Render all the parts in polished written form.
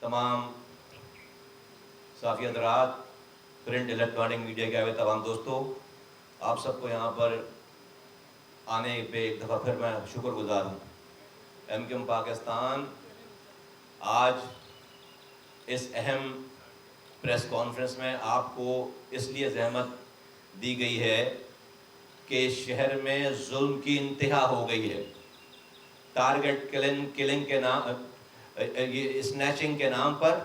تمام صحافی حضرات، پرنٹ الیکٹرانک میڈیا کے تمام دوستوں، آپ سب کو یہاں پر آنے پہ ایک دفعہ پھر میں شکر گزار ہوں۔ ایم کیو ایم پاکستان آج اس اہم پریس کانفرنس میں آپ کو اس لیے زحمت دی گئی ہے کہ شہر میں ظلم کی انتہا ہو گئی ہے۔ ٹارگٹ کلنگ کے نام، یہ اسنیچنگ کے نام پر،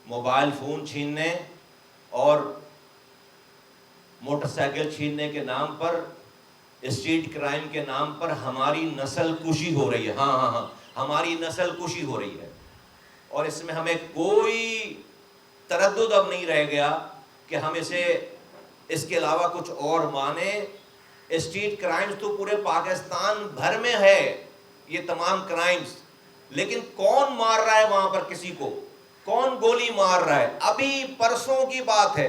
موبائل فون چھیننے اور موٹر سائیکل چھیننے کے نام پر، اسٹریٹ کرائم کے نام پر ہماری نسل کشی ہو رہی ہے۔ ہاں ہماری نسل کشی ہو رہی ہے، اور اس میں ہمیں کوئی تردد اب نہیں رہ گیا کہ ہم اسے اس کے علاوہ کچھ اور مانیں۔ اسٹریٹ کرائمز تو پورے پاکستان بھر میں ہے، یہ تمام کرائمز، لیکن کون مار رہا ہے وہاں پر کسی کو؟ کون گولی مار رہا ہے؟ ابھی پرسوں کی بات ہے،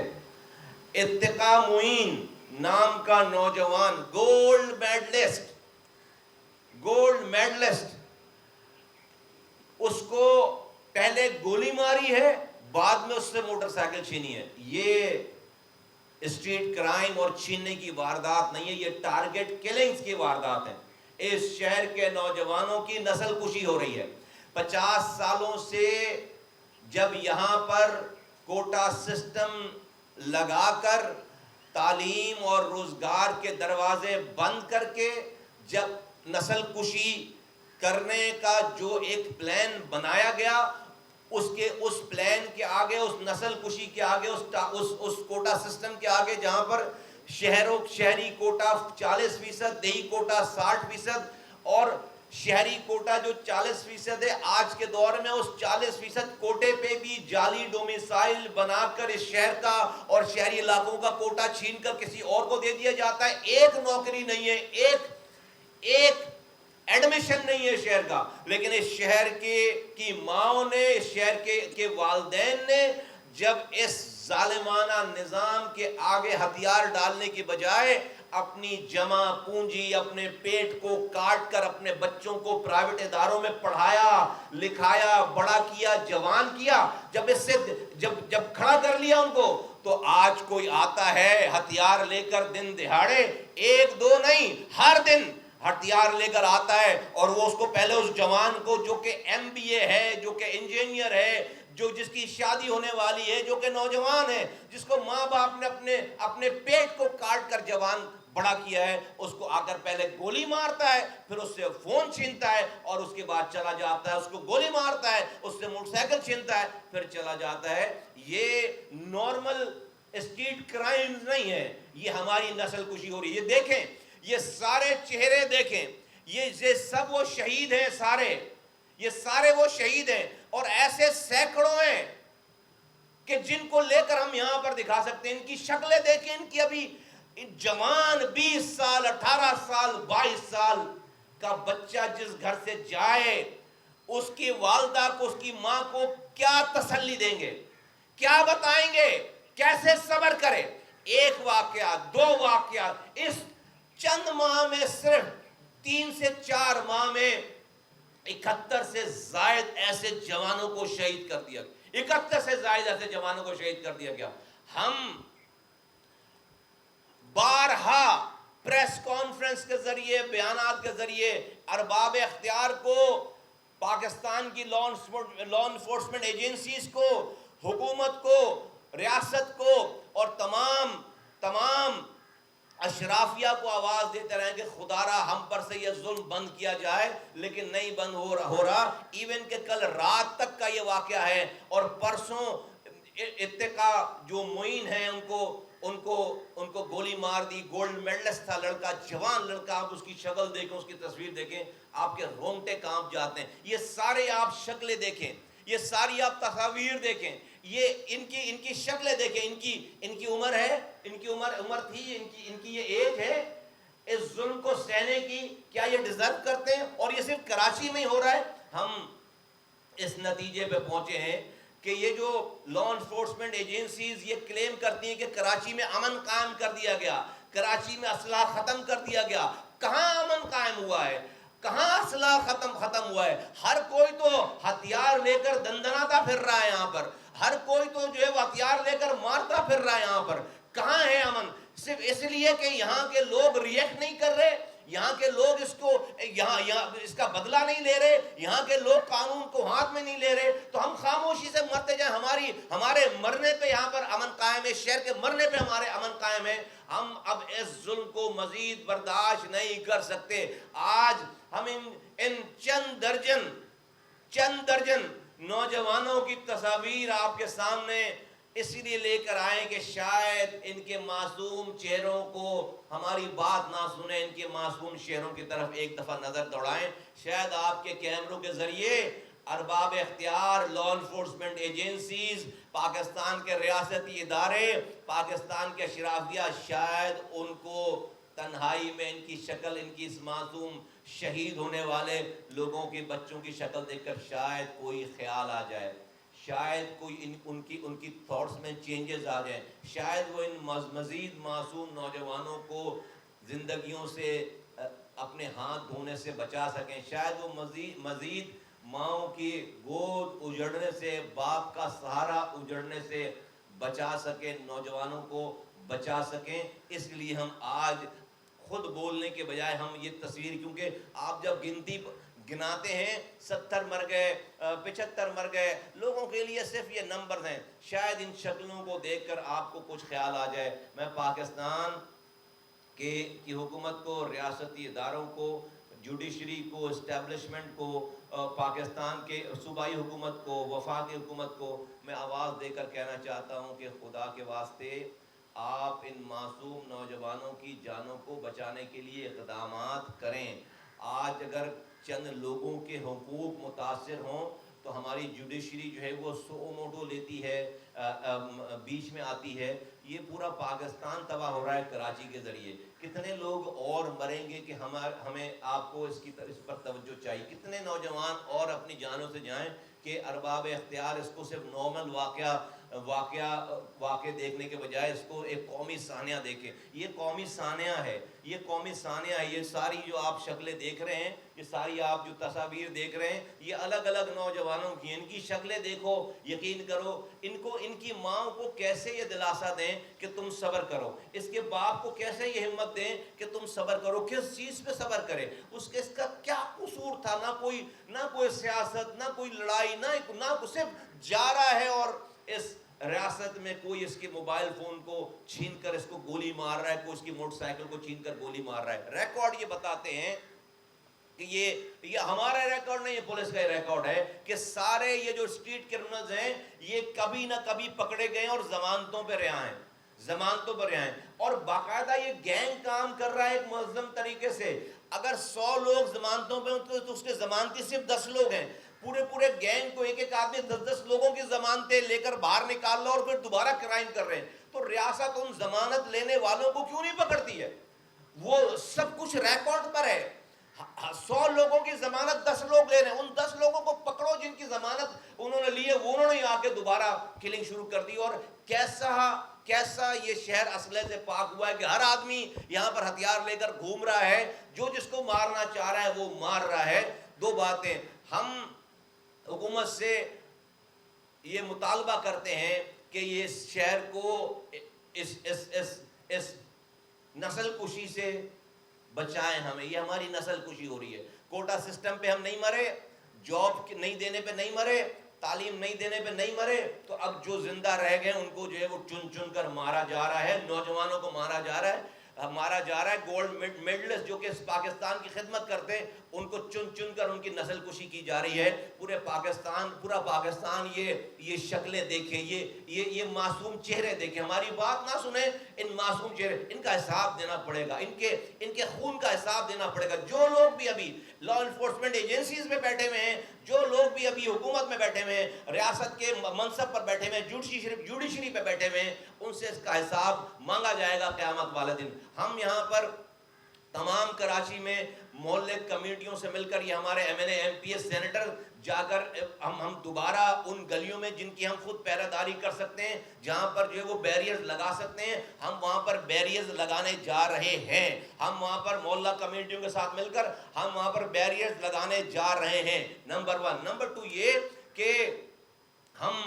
ارتقا معین نام کا نوجوان، گولڈ میڈلسٹ، اس کو پہلے گولی ماری ہے، بعد میں اس سے موٹر سائیکل چھینی ہے۔ یہ اسٹریٹ کرائم اور چھیننے کی واردات نہیں ہے، یہ ٹارگٹ کلنگز کی واردات ہیں۔ اس شہر کے نوجوانوں کی نسل کشی ہو رہی ہے۔ 50 سالوں سے جب یہاں پر کوٹا سسٹم لگا کر تعلیم اور روزگار کے دروازے بند کر کے جب نسل کشی کرنے کا جو ایک پلان بنایا گیا، اس پلان کے آگے، اس نسل کشی کے آگے، اس کوٹا سسٹم کے آگے، جہاں پر شہری کوٹا 40%، دیہی کوٹا 60%، اور شہری کوٹا جو 40% ہے، آج کے دور میں اس 40% کوٹے پہ بھی جعلی ڈومیسائل بنا کر اس شہر کا اور شہری علاقوں کا کوٹا چھین کر کسی اور کو دے دیا جاتا ہے۔ ایک نوکری نہیں ہے، ایک ایڈمیشن نہیں ہے شہر کا، لیکن اس شہر کی ماں نے، اس شہر کے والدین نے جب اس ظالمانہ نظام کے آگے ہتھیار ڈالنے کی بجائے اپنی جمع پونجی، اپنے پیٹ کو کاٹ کر اپنے بچوں کو پرائیویٹ اداروں میں پڑھایا، لکھایا، بڑا کیا، جوان کیا، جب کھڑا کر لیا ان کو، تو آج کوئی آتا ہے ہتھیار لے کر دن دہاڑے، ایک دو نہیں، ہر دن ہتھیار لے کر آتا ہے، اور وہ اس کو پہلے اس جوان کو جو کہ MBA ہے، جو کہ انجینئر ہے، جس کی شادی ہونے والی ہے، جو کہ نوجوان ہے، جس کو ماں باپ نے اپنے پیٹ کو کاٹ کر جوان بڑا کیا ہے، اس کو آ کر پہلے گولی مارتا ہے، پھر اس سے فون چھینتا ہے، اور اس کے بعد چلا جاتا ہے، اس کو گولی مارتا ہے، اس سے موٹر سائیکل چھینتا ہے، پھر چلا جاتا ہے۔ یہ نارمل اسٹریٹ کرائمز نہیں ہے، یہ ہماری نسل کشی ہو رہی ہے۔ یہ دیکھیں، یہ سارے چہرے دیکھیں، یہ سب وہ شہید ہیں، یہ سارے وہ شہید ہیں، اور ایسے سینکڑوں ہیں کہ جن کو لے کر ہم یہاں پر دکھا سکتے ہیں۔ ان کی شکلیں دیکھیں، ان کی ابھی جوان 20 سال، 18 سال، 22 سال کا بچہ جس گھر سے جائے، اس کی والدہ کو، اس کی ماں کو کیا تسلی دیں گے، کیا بتائیں گے، کیسے صبر کرے؟ ایک واقعہ، 2 واقعات، اس چند ماہ میں، صرف 3 سے 4 ماہ میں 71 سے زائد ایسے جوانوں کو شہید کر دیا گیا، 71 سے زائد ایسے جوانوں کو شہید کر دیا گیا۔ ہم بارہا پریس کانفرنس کے ذریعے، بیانات کے ذریعے ارباب اختیار کو، پاکستان کی لا انفورسمنٹ ایجنسیز کو، حکومت کو، ریاست کو، اور تمام اشرافیہ کو آواز دیتے رہے کہ خدا را ہم پر سے یہ ظلم بند کیا جائے، لیکن نہیں بند ہو رہا۔ ایون کہ کل رات تک کا یہ واقعہ ہے، اور پرسوں ارتقا جو معین ہیں، ان کو گولی مار دی۔ گولڈ میڈلسٹ تھا لڑکا، جوان لڑکا، آپ اس کی شکل دیکھیں، اس کی تصویر دیکھیں، آپ کے رونگٹے کانپ جاتے ہیں۔ یہ سارے آپ شکلیں دیکھیں، یہ ساری آپ تصاویر دیکھیں، یہ ان کی شکلیں دیکھیں، ان کی عمر ہے، ان کی عمر تھی، ان کی یہ ایج ہے اس ظلم کو سہنے کی؟ کیا یہ ڈیزرو کرتے ہیں؟ اور یہ صرف کراچی میں ہی ہو رہا ہے۔ ہم اس نتیجے پہ پہنچے ہیں کہ یہ جو لا انفورسمنٹ ایجنسیز یہ کلیم کرتی ہیں کہ کراچی میں امن قائم کر دیا گیا، کراچی میں اسلحہ ختم کر دیا گیا، کہاں امن قائم ہوا ہے؟ کہاں اسلحہ ختم ہوا ہے؟ ہر کوئی تو ہتھیار لے کر دندناتا پھر رہا ہے یہاں پر، ہر کوئی تو جو ہے وہ ہتھیار لے کر مارتا پھر رہا ہے یہاں پر. کہاں ہے امن؟ صرف اس لیے کہ یہاں کے لوگ ریئیکٹ نہیں کر رہے، یہاں کے لوگ اس کو یہاں اس کا بدلہ نہیں لے رہے، یہاں کے لوگ قانون کو ہاتھ میں نہیں لے رہے، تو ہم خاموشی سے مرتے جائیں. ہمارے مرنے پہ یہاں پر امن قائم ہے، شہر کے مرنے پہ ہمارے امن قائم ہے. ہم اب اس ظلم کو مزید برداشت نہیں کر سکتے. آج ہم ان چند درجن نوجوانوں کی تصاویر آپ کے سامنے اس لیے لے کر آئے کہ شاید ان کے معصوم چہروں کو ہماری بات نہ سنیں، ان کے معصوم چہروں کی طرف ایک دفعہ نظر دوڑائیں. شاید آپ کے کیمروں کے ذریعے ارباب اختیار، لا انفورسمنٹ ایجنسیز، پاکستان کے ریاستی ادارے، پاکستان کے اشرافیہ، شاید ان کو تنہائی میں ان کی شکل، ان کی اس معصوم شہید ہونے والے لوگوں کے بچوں کی شکل دیکھ کر شاید کوئی خیال آ جائے، شاید کوئی ان کی تھاٹس میں چینجز آ جائیں، شاید وہ ان مزید معصوم نوجوانوں کو زندگیوں سے اپنے ہاتھ دھونے سے بچا سکیں، شاید وہ مزید ماؤں کی گود اجڑنے سے، باپ کا سہارا اجڑنے سے بچا سکیں، نوجوانوں کو بچا سکیں. اس لیے ہم آج خود بولنے کے بجائے ہم یہ تصویر، کیونکہ آپ جب گناتے ہیں 70 مر گئے، 75 مر گئے، لوگوں کے لیے صرف یہ نمبر ہیں. شاید ان شکلوں کو دیکھ کر آپ کو کچھ خیال آ جائے. میں پاکستان کی حکومت کو، ریاستی اداروں کو، جوڈیشری کو، اسٹیبلشمنٹ کو، پاکستان کے صوبائی حکومت کو، وفاقی حکومت کو میں آواز دے کر کہنا چاہتا ہوں کہ خدا کے واسطے آپ ان معصوم نوجوانوں کی جانوں کو بچانے کے لیے اقدامات کریں. آج اگر چند لوگوں کے حقوق متاثر ہوں تو ہماری جوڈیشری جو ہے وہ سو موٹو لیتی ہے، بیچ میں آتی ہے. یہ پورا پاکستان تباہ ہو رہا ہے کراچی کے ذریعے. کتنے لوگ اور مریں گے کہ ہمیں آپ کو اس پر توجہ چاہیے. کتنے نوجوان اور اپنی جانوں سے جائیں کہ ارباب اختیار اس کو صرف نارمل واقعہ دیکھنے کے بجائے اس کو ایک قومی سانحہ دیکھیں. یہ قومی سانحہ ہے، یہ قومی سانحہ ہے. یہ ساری جو آپ شکلیں دیکھ رہے ہیں، یہ ساری آپ جو تصاویر دیکھ رہے ہیں، یہ الگ الگ نوجوانوں کی. ان کی شکلیں دیکھو، یقین کرو ان کی ماں کو کیسے یہ دلاسا دیں کہ تم صبر کرو، اس کے باپ کو کیسے یہ ہمت دیں کہ تم صبر کرو. کس چیز پہ صبر کرے؟ اس کا کیا قصور تھا؟ نہ کوئی سیاست، نہ کوئی لڑائی، نہ صرف جا رہا ہے اور اس ریاست میں کوئی اس کے موبائل فون کو چھین کر اس کو گولی مار رہا ہے، کوئی اس کی موٹر سائیکل کو چھین کر گولی مار رہا ہے. ریکارڈ یہ بتاتے ہیں کہ یہ ہمارا ریکارڈ نہیں، یہ پولیس کا ریکارڈ ہے کہ سارے یہ جو اسٹریٹ کرمنلز ہیں یہ کبھی نہ کبھی پکڑے گئے اور ضمانتوں پہ رہا ہیں. اور باقاعدہ یہ گینگ کام کر رہا ہے ایک منظم طریقے سے. اگر 100 لوگ ضمانتوں پہ ہوتے تو اس کے ضمانتی صرف 10 لوگ ہیں. پورے گینگ کو ایک آدمی 10 لوگوں کی ضمانتیں لے کر باہر نکال لو اور پھر دوبارہ کرائم کر رہے ہیں. تو ریاست ان ضمانت لینے والوں کو کیوں نہیں پکڑتی ہے؟ وہ سب کچھ ریکارڈ پر ہے. 100 لوگوں کی ضمانت 10 لوگ لے رہے ہیں. ان 10 لوگوں کو پکڑو جن کی ضمانت انہوں نے لی ہے، وہ انہوں نے آ کے دوبارہ کلنگ شروع کر دی. اور کیسا یہ شہر اسلحے سے پاک ہوا ہے کہ ہر آدمی یہاں پر ہتھیار لے کر گھوم رہا ہے، جو جس کو مارنا چاہ رہا ہے وہ مار رہا ہے. دو باتیں ہم حکومت سے یہ مطالبہ کرتے ہیں کہ یہ شہر کو اس نسل کشی سے بچائیں. ہمیں یہ ہماری نسل کشی ہو رہی ہے. کوٹا سسٹم پہ ہم نہیں مرے، جاب نہیں دینے پہ نہیں مرے، تعلیم نہیں دینے پہ نہیں مرے، تو اب جو زندہ رہ گئے ان کو جو ہے وہ چن کر مارا جا رہا ہے. نوجوانوں کو مارا جا رہا ہے. گولڈ میڈلسٹ جو کہ پاکستان کی خدمت کرتے ہیں ان کو چن کر ان کی نسل کشی کی جا رہی ہے. پورا پاکستان یہ شکلیں دیکھے، یہ معصوم چہرے دیکھے. ہماری بات نہ سنیں، ان معصوم چہرے، ان کا حساب دینا پڑے گا، ان کے خون کا حساب دینا پڑے گا. جو لوگ بھی ابھی لا انفورسمنٹ ایجنسیز میں بیٹھے ہوئے ہیں، جو لوگ بھی ابھی حکومت میں بیٹھے ہوئے ہیں، ریاست کے منصب پر بیٹھے ہوئے ہیں، جوڈیشری پہ بیٹھے ہوئے ہیں، ان سے اس کا حساب مانگا جائے گا قیامت والے دن. ہم یہاں پر تمام کراچی میں محلے کمیٹیوں سے مل کر، یہ ہمارے ایم این اے، ایم پی ایس، سینیٹر جا کر ہم دوبارہ ان گلیوں میں جن کی ہم خود پہرہ کر سکتے ہیں، جہاں پر جو ہے وہ بیریئرز لگا سکتے ہیں، ہم وہاں پر بیریئرز لگانے جا رہے ہیں. ہم وہاں پر محلہ کمیٹیوں کے ساتھ مل کر ہم وہاں پر بیریئرز لگانے جا رہے ہیں. نمبر 1. نمبر 2 یہ کہ ہم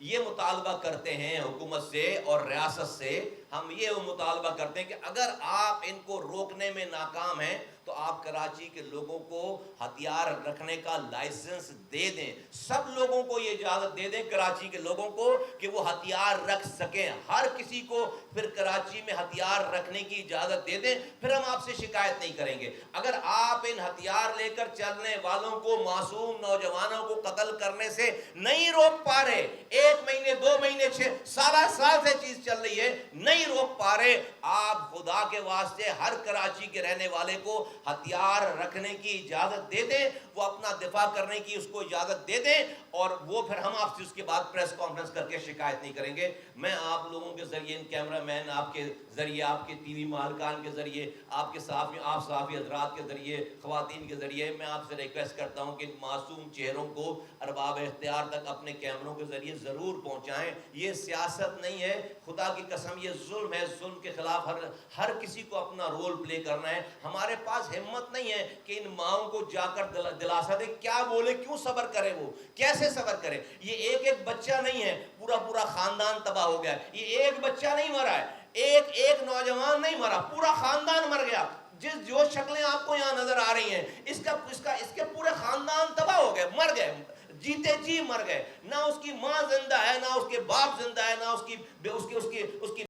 یہ مطالبہ کرتے ہیں حکومت سے اور ریاست سے، ہم یہ مطالبہ کرتے ہیں کہ اگر آپ ان کو روکنے میں ناکام ہیں تو آپ کراچی کے لوگوں کو ہتھیار رکھنے کا لائسنس دے دیں. سب لوگوں کو یہ اجازت دے دیں، کراچی کے لوگوں کو، کہ وہ ہتھیار رکھ سکیں. ہر کسی کو پھر کراچی میں ہتھیار رکھنے کی اجازت دے دیں، پھر ہم آپ سے شکایت نہیں کریں گے. اگر آپ ان ہتھیار لے کر چلنے والوں کو، معصوم نوجوانوں کو قتل کرنے سے نہیں روک پا رہے، 1 مہینے 2 مہینے 7 سال سے چیز چل رہی ہے، نہیں روک پا رہے، آپ خدا کے واسطے ہر کراچی کے رہنے والے کو ہتھیار رکھنے کی اجازت دے دیں، وہ اپنا دفاع کرنے کی اس کو اجازت دے دیں، اور وہ پھر ہم آپ سے اس کے بعد پریس کانفرنس کر کے شکایت نہیں کریں گے. میں آپ لوگوں کے ذریعے، ان کیمرہ مین آپ کے ذریعے، آپ کے ٹی وی مالکان کے ذریعے، آپ صحافی حضرات کے ذریعے، خواتین کے ذریعے میں آپ سے ریکویسٹ کرتا ہوں کہ معصوم چہروں کو ارباب اختیار تک اپنے کیمروں کے ذریعے ضرور پہنچائیں. یہ سیاست نہیں ہے، خدا کی قسم یہ ظلم ہے. ظلم کے خلاف ہر کسی کو اپنا رول پلے کرنا ہے. ہمارے پاس ہمت نہیں ہے کہ ان ماؤں کو جا کر دلاسا دے. کیا بولے، کیوں صبر کرے، وہ کیسے صبر کرے؟ یہ ایک بچہ نہیں ہے، پورا خاندان تباہ ہو گیا. یہ ایک بچہ نہیں مرا ہے، ایک نوجوان نہیں مرا، پورا خاندان مر گیا. جو شکلیں آپ کو یہاں نظر آ رہی ہیں، اس کے پورے خاندان تباہ ہو گئے، مر گئے، جیتے جی مر گئے. نہ اس کی ماں زندہ ہے، نہ اس کے باپ زندہ ہے، نہ اس کی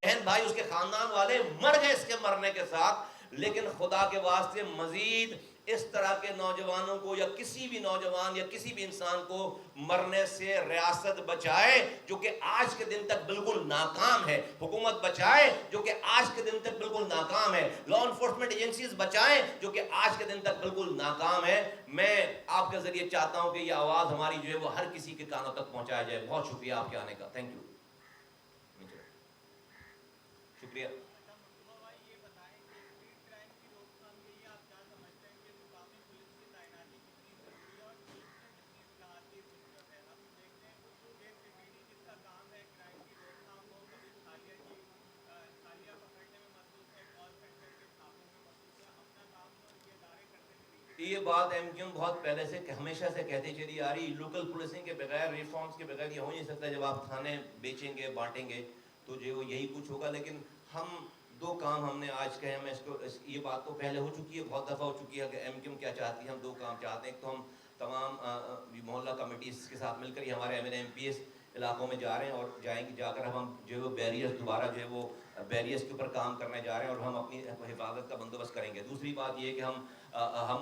بہن بھائی، اس کے خاندان والے مر گئے اس کے مرنے کے ساتھ. لیکن خدا کے واسطے مزید اس طرح کے نوجوانوں کو، یا کسی بھی نوجوان یا کسی بھی انسان کو مرنے سے ریاست بچائے، جو کہ آج کے دن تک بالکل ناکام ہے. حکومت بچائے، جو کہ آج کے دن تک بالکل ناکام ہے. لا انفورسمنٹ ایجنسیز بچائیں، جو کہ آج کے دن تک بالکل ناکام ہے. میں آپ کے ذریعے چاہتا ہوں کہ یہ آواز ہماری جو ہے وہ ہر کسی کے کانوں تک پہنچایا جائے. بہت شکریہ آپ کے آنے کا. Thank you. شکریہ. یہ بات ایم کیو بہت پہلے سے ہمیشہ سے کہتے چلی آ رہی. لوکل پولیسنگ کے بغیر، ریفارمز کے بغیر یہ ہو نہیں سکتا. جب آپ تھانے بیچیں گے، بانٹیں گے، تو جو یہی کچھ ہوگا. لیکن ہم 2 کام ہم نے آج کہے. ہمیں یہ بات تو پہلے ہو چکی ہے، بہت دفعہ ہو چکی ہے کہ ایم کیو کیا چاہتی ہے. ہم 2 کام چاہتے ہیں. ایک تو ہم تمام محلہ کمیٹیز کے ساتھ مل کر، یہ ہمارے ایم پی ایس علاقوں میں جا رہے ہیں، اور جا کر ہم جو ہے وہ بیریئرز دوبارہ جو ہے وہ بیریئرز کے اوپر کام کرنے جا رہے ہیں، اور ہم اپنی حفاظت کا بندوبست کریں گے. دوسری بات یہ ہے کہ ہم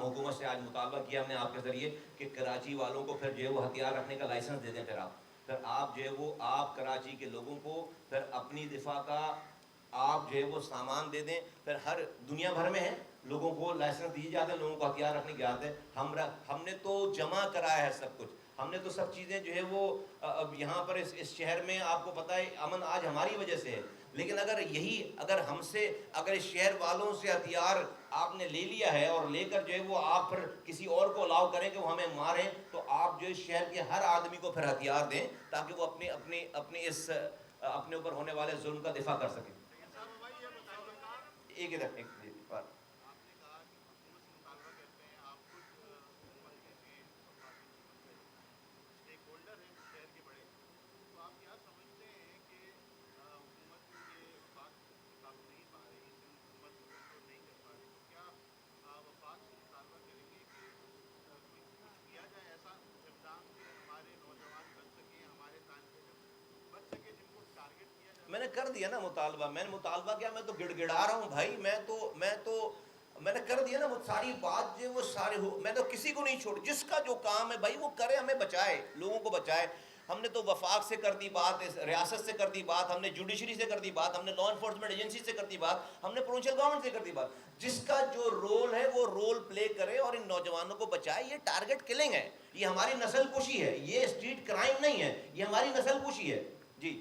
حکومت سے آج مطالبہ کیا ہم نے آپ کے ذریعے کہ کراچی والوں کو پھر جو ہے وہ ہتھیار رکھنے کا لائسنس دے دیں. پھر آپ جو ہے وہ آپ کراچی کے لوگوں کو پھر اپنی دفاع کا آپ جو ہے وہ سامان دے دیں. پھر ہر دنیا بھر میں ہے، لوگوں کو لائسنس دیے جاتے ہیں، لوگوں کو ہتھیار رکھنے کی عادت ہے. ہم نے تو جمع کرایا ہے سب کچھ. ہم نے تو سب چیزیں جو ہے وہ یہاں پر اس شہر میں آپ کو پتہ ہے امن آج ہماری وجہ سے ہے. لیکن اگر ہم سے، اگر اس شہر والوں سے ہتھیار آپ نے لے لیا ہے اور لے کر جو ہے وہ آپ پھر کسی اور کو الاؤ کریں کہ وہ ہمیں ماریں، تو آپ جو اس شہر کے ہر آدمی کو پھر ہتھیار دیں تاکہ وہ اپنے اوپر ہونے والے ظلم کا دفاع کر سکیں. ایک بات میں نے کر دیا نا مطالبہ. میں نے مطالبہ کیا، میں تو گڑ گڑا رہا ہوں بھائی. میں نے کر دیا نا وہ ساری بات جو وہ سارے میں تو کسی کو نہیں چھوڑ. جس کا جو کام ہے بھائی وہ کرے، ہمیں بچائے، لوگوں کو بچائے. ہم نے تو وفاق سے کر دی بات، ریاست سے کر دی بات، ہم نے جوڈیشری سے کر دی بات، ہم نے لا انفورسمنٹ ایجنسی سے کر دی بات، ہم نے پروونشل گورنمنٹ سے کر دی بات. جس کا جو رول ہے وہ رول پلے کرے اور ان نوجوانوں کو بچائے. یہ ٹارگٹ کلنگ ہے، یہ ہماری نسل کشی ہے، یہ اسٹریٹ کرائم نہیں ہے، یہ ہماری نسل کشی ہے. جی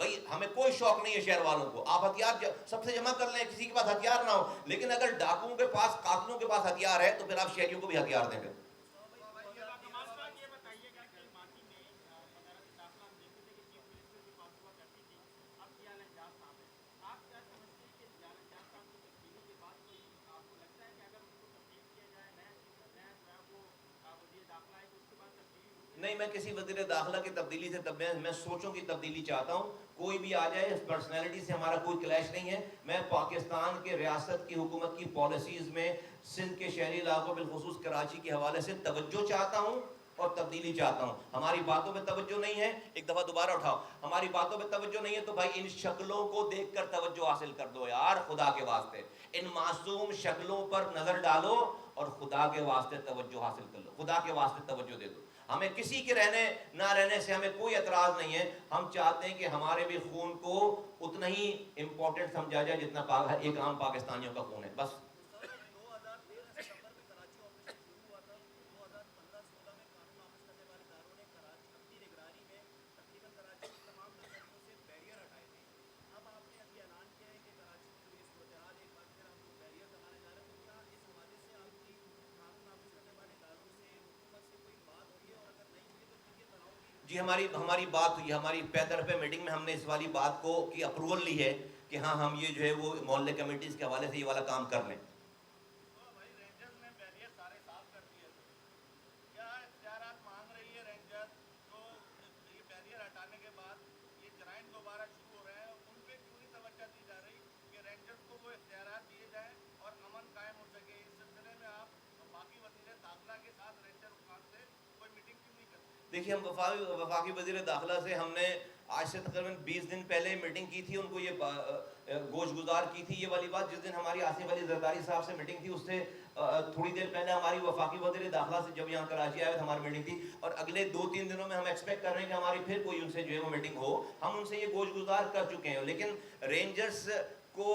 بھائی ہمیں کوئی شوق نہیں ہے شہر والوں کو، آپ ہتھیار سب سے جمع کر لیں، کسی کے پاس ہتھیار نہ ہو، لیکن اگر ڈاکوؤں کے پاس، قاتلوں کے پاس ہتھیار ہے تو پھر آپ شہریوں کو بھی ہتھیار دیں گے۔ نہیں، میں کسی وزیر داخلہ کی تبدیلی سے میں سوچوں کی تبدیلی چاہتا ہوں، کوئی بھی آ جائے، اس پرسنالٹی سے ہمارا کوئی کلیش نہیں ہے۔ میں پاکستان کے ریاست کی حکومت کی پالیسیز میں سندھ کے شہری علاقوں بالخصوص کراچی کے حوالے سے توجہ چاہتا ہوں اور تبدیلی چاہتا ہوں۔ ہماری باتوں پہ توجہ نہیں ہے، ایک دفعہ دوبارہ اٹھاؤ، ہماری باتوں پہ توجہ نہیں ہے تو بھائی ان شکلوں کو دیکھ کر توجہ حاصل کر دو یار، خدا کے واسطے ان معصوم شکلوں پر نظر ڈالو اور خدا کے واسطے توجہ حاصل کر لو، خدا کے واسطے توجہ دے دو۔ ہمیں کسی کے رہنے نہ رہنے سے ہمیں کوئی اعتراض نہیں ہے، ہم چاہتے ہیں کہ ہمارے بھی خون کو اتنا ہی امپورٹنٹ سمجھا جائے جتنا ایک عام پاکستانیوں کا خون ہے، بس۔ جی ہماری بات ہوئی، ہماری پیدر پہ میٹنگ میں ہم نے اس والی بات کو کی اپروول لی ہے کہ ہاں ہم یہ جو ہے وہ محلے کمیٹیز کے حوالے سے یہ والا کام کر لیں۔ دیکھیے ہم وفاقی وزیر داخلہ سے ہم نے آج سے تقریباً 20 دن پہلے میٹنگ کی تھی، ان کو یہ گوش گزار کی تھی یہ والی بات۔ جس دن ہماری آصف علی زرداری صاحب سے میٹنگ تھی، اس سے تھوڑی دیر پہلے ہماری وفاقی وزیر داخلہ سے جب یہاں کراچی آئے تو ہماری میٹنگ تھی، اور اگلے 2-3 دنوں میں ہم ایکسپیکٹ کر رہے ہیں کہ ہماری پھر کوئی ان سے جو ہے وہ میٹنگ ہو۔ ہم ان سے یہ گوش گزار کر چکے ہیں، لیکن رینجرز کو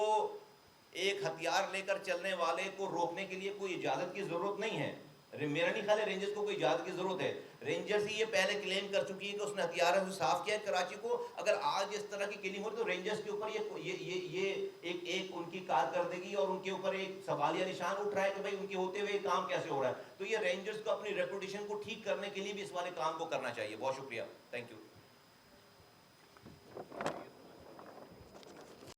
ایک ہتھیار لے کر چلنے والے کو روکنے کے لیے کوئی اجازت کی ضرورت نہیں ہے۔ میرا نہیں خیال ہے رینجرز کو کوئی اجازت کی ضرورت ہے۔ رینجرز ہی یہ پہلے کلیم کر چکی ہے کہ اس نے ہتھیاروں سے صاف کیا ہے کراچی کو۔ اگر آج اس طرح کی کلیم ہو تو رینجرز کے اوپر یہ ایک ان کی کارکردگی اور ان کے اوپر ایک سوالیہ نشان اٹھ رہا ہے کہ بھائی ان کے ہوتے ہوئے کام کیسے ہو رہا ہے۔ تو یہ رینجرز کو اپنی ریپوٹیشن کو ٹھیک کرنے کے لیے بھی اس والے کام کو کرنا چاہیے۔ بہت شکریہ، تھینک یو۔